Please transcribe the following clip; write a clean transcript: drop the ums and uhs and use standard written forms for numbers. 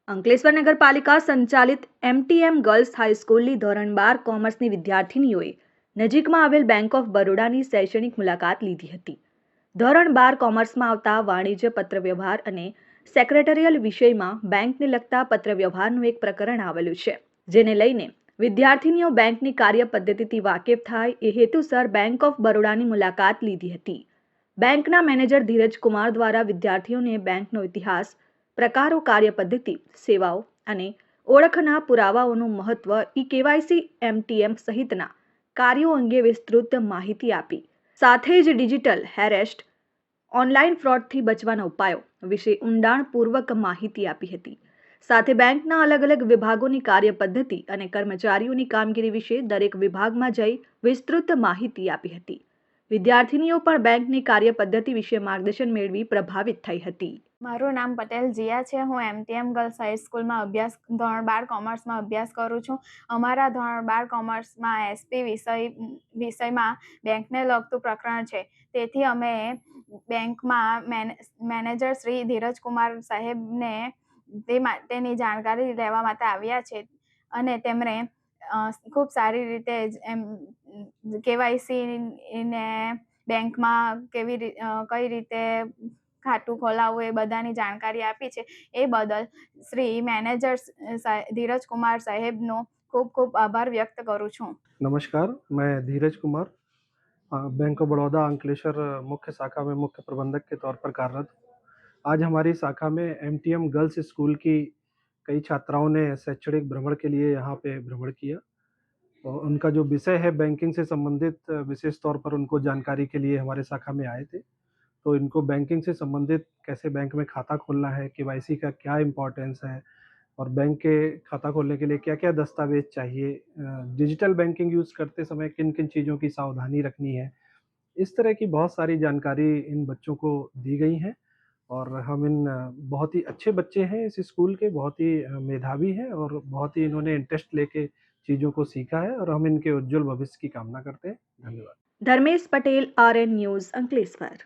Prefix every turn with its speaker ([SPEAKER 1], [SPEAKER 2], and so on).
[SPEAKER 1] અંકલેશ્વર નગરપાલિકા સંચાલિત MTM girls હાઈસ્કૂલની ધોરણ 12 કોમર્સની વિદ્યાર્થીનીઓએ નજીકમાં આવેલ બેંક ઓફ બરોડાની શૈક્ષણિક મુલાકાત લીધી હતી. ધોરણ 12 કોમર્સમાં આવતા વાણિજ્ય પત્રવ્યવહાર અને સેક્રેટરીયલ વિષયમાં બેંકને લગતા પત્રવ્યવહારનું એક પ્રકરણ આવેલું છે, જેને લઈને વિદ્યાર્થીનીઓ બેંકની કાર્ય પદ્ધતિથી વાકેફ થાય એ હેતુસર બેંક ઓફ બરોડાની મુલાકાત લીધી હતી. બેંકના મેનેજર ધીરજ કુમાર દ્વારા વિદ્યાર્થીઓને બેંકનો ઇતિહાસ, પ્રકારો, કાર્ય પદ્ધતિ, સેવાઓ અને ઓળખના પુરાવાઓનું મહત્વ, કેવાયસી, એમટીએમ સહિતના કાર્યો અંગે વિસ્તૃત માહિતી આપી. સાથે જ ડિજિટલ હેરેસ્ટ, ઓનલાઈન ફ્રોડથી બચવાના ઉપાયો વિશે ઊંડાણપૂર્વક માહિતી આપી હતી. સાથે બેંકના અલગ અલગ વિભાગોની કાર્ય પદ્ધતિ અને કર્મચારીઓની કામગીરી વિશે દરેક વિભાગમાં જઈ વિસ્તૃત માહિતી આપી હતી. વિદ્યાર્થીનીઓ પણ બેંકની કાર્ય પદ્ધતિ વિશે માર્ગદર્શન મેળવી પ્રભાવિત થઈ હતી.
[SPEAKER 2] મારું નામ પટેલ જીયા છે. હું એમટીએમ ગર્લ્સ હાઈસ્કૂલમાં ધોરણ 12 કોમર્સમાં અભ્યાસ કરું છું. અમારા ધોરણ 12 કોમર્સમાં એસપી વિષયમાં બેંકને લગતું પ્રકરણ છે. તેથી અમે બેંકમાં મેનેજર શ્રી ધીરજ કુમાર સાહેબને તેની જાણકારી લેવા માટે આવ્યા છે અને તેમણે ખૂબ સારી રીતે કેવાયસી ને બેંકમાં કઈ રીતે ખાતું ખોલાવવું એ બધાની જાણકારી આપી છે. એ બદલ શ્રી મેનેજર ધીરજ કુમાર સાહેબનો ખૂબ ખૂબ આભાર व्यक्त करूँ છું.
[SPEAKER 3] नमस्कार, मैं धीरज कुमार बैंक ऑफ बड़ौदा अंकलेश्वर मुख्य शाखा में मुख्य प्रबंधक के तौर पर कार्यरत हूँ। आज हमारी शाखा में एमटीएम गर्ल्स स्कूल की कई छात्राओं ने शैक्षणिक भ्रमण के लिए यहाँ पे भ्रमण किया और उनका जो विषय है बैंकिंग से संबंधित विशेष तौर पर उनको जानकारी के लिए हमारे शाखा में आए थे। तो इनको बैंकिंग से संबंधित कैसे बैंक में खाता खोलना है, केवाईसी का क्या इम्पोर्टेंस है और बैंक के खाता खोलने के लिए क्या-क्या दस्तावेज चाहिए, डिजिटल बैंकिंग यूज़ करते समय किन-किन चीज़ों की सावधानी रखनी है, इस तरह की बहुत सारी जानकारी इन बच्चों को दी गई हैं। और हम इन बहुत ही अच्छे बच्चे हैं इस स्कूल के, बहुत ही मेधावी हैं और बहुत ही इन्होंने इंटरेस्ट लेके चीज़ों को सीखा है और हम इनके उज्जवल भविष्य की कामना करते हैं। धन्यवाद।
[SPEAKER 1] Dharmesh Patel, RN news, Ankleshwar.